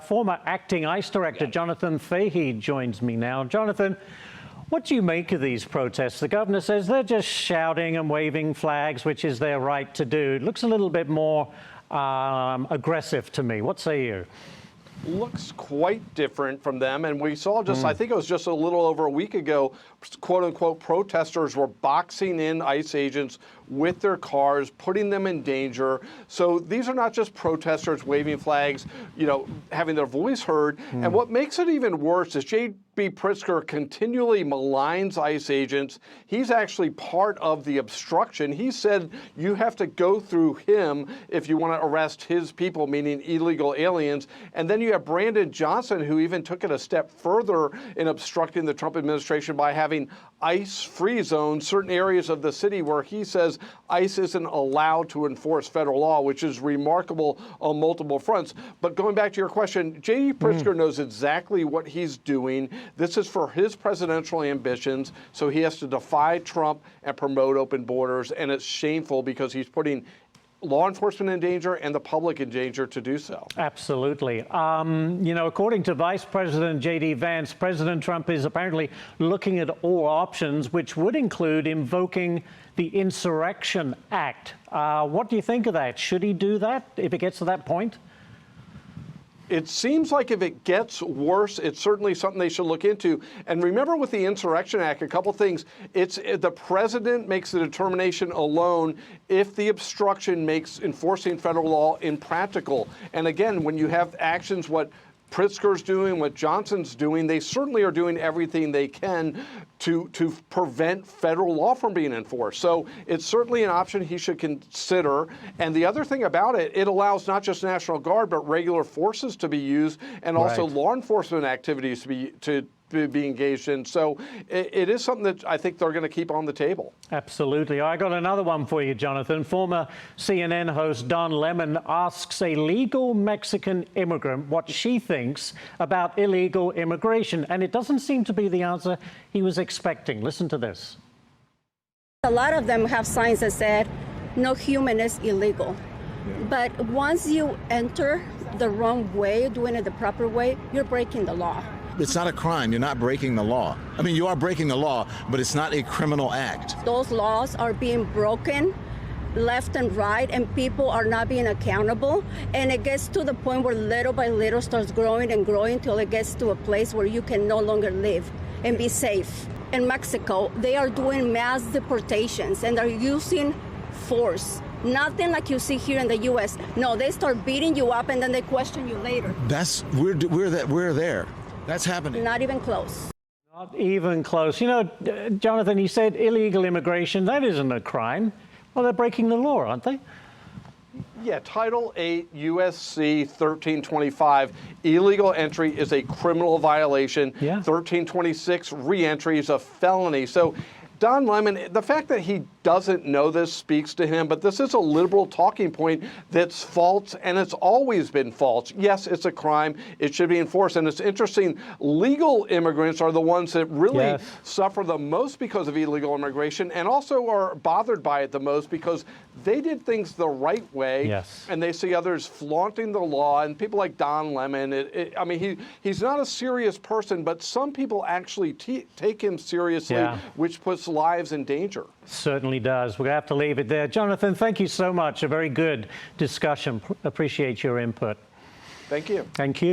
former acting ICE director Jonathan Fahey joins me now. Jonathan, what do you make of these protests? The governor says they're just shouting and waving flags, which is their right to do. It looks a little bit more aggressive to me. What say you? Looks quite different from them. And we saw just, I think it was just a little over a week ago, quote unquote, protesters were boxing in ICE agents with their cars, putting them in danger. So these are not just protesters waving flags, you know, having their voice heard. And what makes it even worse is J.B. Pritzker continually maligns ICE agents. He's actually part of the obstruction. He said you have to go through him if you want to arrest his people, meaning illegal aliens. And then you have Brandon Johnson, who even took it a step further in obstructing the Trump administration by having ICE-free zones, certain areas of the city where he says ICE isn't allowed to enforce federal law, which is remarkable on multiple fronts. But going back to your question, J.D. Pritzker knows exactly what he's doing. This is for his presidential ambitions, so he has to defy Trump and promote open borders, and it's shameful because he's putting law enforcement in danger and the public in danger to do so. Absolutely. You know, according to Vice President J.D. Vance, President Trump is apparently looking at all options, which would include invoking the Insurrection Act. What do you think of that? Should he do that if it gets to that point? It seems like if it gets worse, it's certainly something they should look into. And remember with the Insurrection Act, a couple things. It's the president makes the determination alone if the obstruction makes enforcing federal law impractical. And again, when you have actions, what Pritzker's doing, what Johnson's doing, they certainly are doing everything they can to prevent federal law from being enforced. So it's certainly an option he should consider. And the other thing about it, it allows not just National Guard, but regular forces to be used and also law enforcement activities to be engaged in. So it is something that I think they're going to keep on the table. Absolutely. I got another one for you, Jonathan. Former CNN host Don Lemon asks a legal Mexican immigrant what she thinks about illegal immigration, and it doesn't seem to be the answer he was expecting. Listen to this. A lot of them have signs that said, no human is illegal. But once you enter the wrong way, doing it the proper way, you're breaking the law. It's not a crime. You're not breaking the law. I mean, you are breaking the law, but it's not a criminal act. Those laws are being broken left and right, and people are not being accountable. And it gets to the point where little by little starts growing and growing till it gets to a place where you can no longer live and be safe. In Mexico, they are doing mass deportations and they're using force. Nothing like you see here in the U.S. No, they start beating you up and then they question you later. We're there. That's happening. Not even close. Not even close. You know, Jonathan, he said illegal immigration, that isn't a crime. Well, they're breaking the law, aren't they? Yeah, Title 8 U.S.C. 1325, illegal entry is a criminal violation. 1326, re-entry is a felony. So Don Lemon, the fact that he doesn't know this speaks to him, but this is a liberal talking point that's false, and it's always been false. Yes, it's a crime. It should be enforced. And it's interesting, legal immigrants are the ones that really suffer the most because of illegal immigration and also are bothered by it the most because they did things the right way, and they see others flaunting the law, and people like Don Lemon. I mean, he's not a serious person, but some people actually take him seriously, which puts lives in danger. Certainly does. We're going to have to leave it there. Jonathan, thank you so much. A very good discussion. Appreciate your input. Thank you. Thank you.